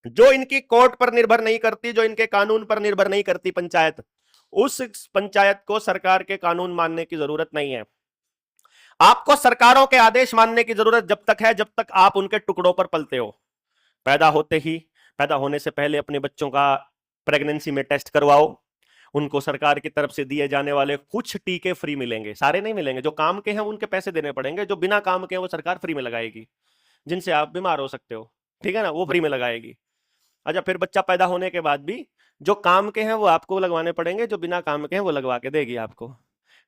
जो इनकी कोर्ट पर निर्भर नहीं करती, जो इनके कानून पर निर्भर नहीं करती पंचायत, उस पंचायत को सरकार के कानून मानने की जरूरत नहीं है। आपको सरकारों के आदेश मानने की जरूरत जब तक है जब तक आप उनके टुकड़ों पर पलते हो। पैदा होते ही, पैदा होने से पहले अपने बच्चों का प्रेगनेंसी में टेस्ट करवाओ। उनको सरकार की तरफ से दिए जाने वाले कुछ टीके फ्री मिलेंगे, सारे नहीं मिलेंगे। जो काम के हैं उनके पैसे देने पड़ेंगे, जो बिना काम के हैं वो सरकार फ्री में लगाएगी। जिनसे आप बीमार हो सकते हो, ठीक है ना, वो फ्री में लगाएगी। अच्छा, फिर बच्चा पैदा होने के बाद भी जो काम के हैं वो आपको लगवाने पड़ेंगे, जो बिना काम के हैं वो लगवा के देगी आपको।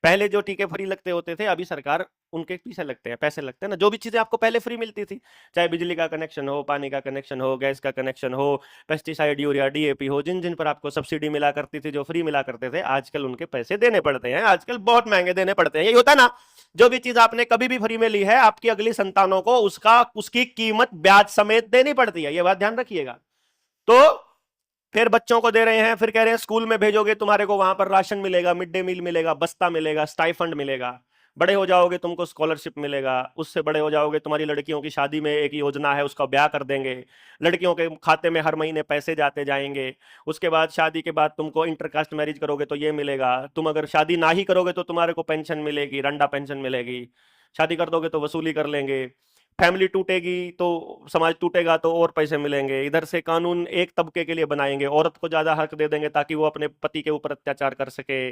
पहले जो टीके फ्री लगते होते थे, अभी सरकार उनके पीछे लगते हैं, पैसे लगते हैं ना। जो भी चीजें आपको पहले फ्री मिलती थी, चाहे बिजली का कनेक्शन हो, पानी का कनेक्शन हो, गैस का कनेक्शन हो, पेस्टिसाइड, यूरिया, डीएपी हो, जिन जिन पर आपको सब्सिडी मिला करती थी, जो फ्री मिला करते थे, आजकल उनके पैसे देने पड़ते हैं। आजकल बहुत महंगे देने पड़ते हैं। यही होता है ना, जो भी चीज आपने कभी भी फ्री में ली है, आपकी अगली संतानों को उसकी कीमत ब्याज समेत देनी पड़ती है। यह बात ध्यान रखिएगा। तो फिर बच्चों को दे रहे हैं, फिर कह रहे हैं स्कूल में भेजोगे तुम्हारे को वहां पर राशन मिलेगा, मिड डे मील मिलेगा, बस्ता मिलेगा, स्टाइफंड मिलेगा। बड़े हो जाओगे तुमको स्कॉलरशिप मिलेगा। उससे बड़े हो जाओगे, तुम्हारी लड़कियों की शादी में एक योजना है, उसका ब्याह कर देंगे। लड़कियों के खाते में हर महीने पैसे जाते जाएंगे। उसके बाद शादी के बाद तुमको इंटरकास्ट मैरिज करोगे तो ये मिलेगा। तुम अगर शादी ना ही करोगे तो तुम्हारे को पेंशन मिलेगी, रंडा पेंशन मिलेगी। शादी कर दोगे तो वसूली कर लेंगे। फैमिली टूटेगी तो, समाज टूटेगा तो और पैसे मिलेंगे। इधर से कानून एक तबके के लिए बनाएंगे, औरत को ज्यादा हक दे देंगे ताकि वो अपने पति के ऊपर अत्याचार कर सके,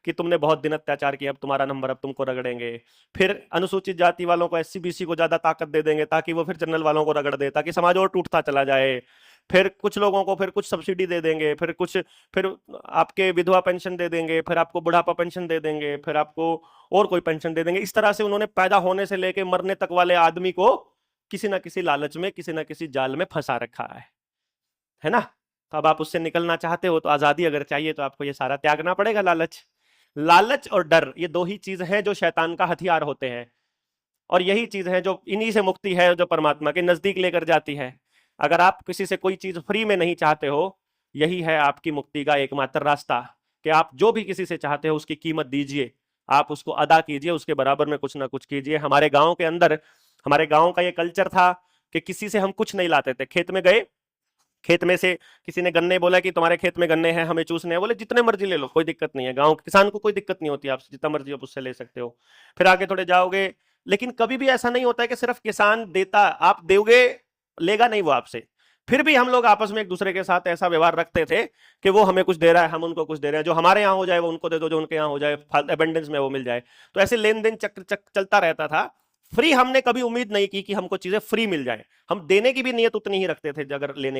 कि तुमने बहुत दिन अत्याचार किया, अब तुम्हारा नंबर, अब तुमको रगड़ेंगे। फिर अनुसूचित जाति वालों को, एससी बीसी को ज्यादा ताकत दे देंगे ताकि वो फिर जनरल वालों को रगड़ दे, ताकि समाज और टूटता चला जाए। फिर कुछ लोगों को फिर कुछ सब्सिडी दे देंगे, फिर आपके विधवा पेंशन दे देंगे, फिर आपको बुढ़ापा पेंशन दे देंगे, फिर आपको और कोई पेंशन दे देंगे। इस तरह से उन्होंने पैदा होने से लेके मरने तक वाले आदमी को किसी ना किसी लालच में, किसी ना किसी जाल में फंसा रखा है ना। तो अब आप उससे निकलना चाहते हो, तो आजादी अगर चाहिए तो आपको ये सारा त्यागना पड़ेगा। लालच, लालच और डर, ये दो ही चीज हैं जो शैतान का हथियार होते हैं। और यही चीज है जो, इन्हीं से मुक्ति है जो परमात्मा के नजदीक लेकर जाती है। अगर आप किसी से कोई चीज फ्री में नहीं चाहते हो, यही है आपकी मुक्ति का एकमात्र रास्ता, कि आप जो भी किसी से चाहते हो उसकी कीमत दीजिए, आप उसको अदा कीजिए, उसके बराबर में कुछ ना कुछ कीजिए। हमारे गांव के अंदर, हमारे गांव का ये कल्चर था कि किसी से हम कुछ नहीं लाते थे। खेत में गए, खेत में से किसी ने गन्ने बोला कि तुम्हारे खेत में गन्ने हैं, हमें चूसने हैं, बोले जितने मर्जी ले लो, कोई दिक्कत नहीं है। गांव के किसान को कोई दिक्कत नहीं होती, आपसे जितना मर्जी आप उससे ले सकते हो। फिर आगे थोड़े जाओगे, लेकिन कभी भी ऐसा नहीं होता है कि सिर्फ किसान देता, आप दोगे, लेगा नहीं वो आपसे। फिर भी हम लोग आपस में एक दूसरे के साथ ऐसा व्यवहार रखते थे कि वो हमें कुछ दे रहा है, हम उनको कुछ दे रहे हैं। जो हमारे यहाँ हो जाए वो उनको दे दो, जो उनके यहाँ हो जाए एबंडेंस में वो मिल जाए। तो ऐसे लेन देन चक्र चलता रहता था। फ्री हमने कभी उम्मीद नहीं की कि हमको चीजें फ्री मिल जाए। हम देने की भी नीयत उतनी ही रखते थे अगर लेने की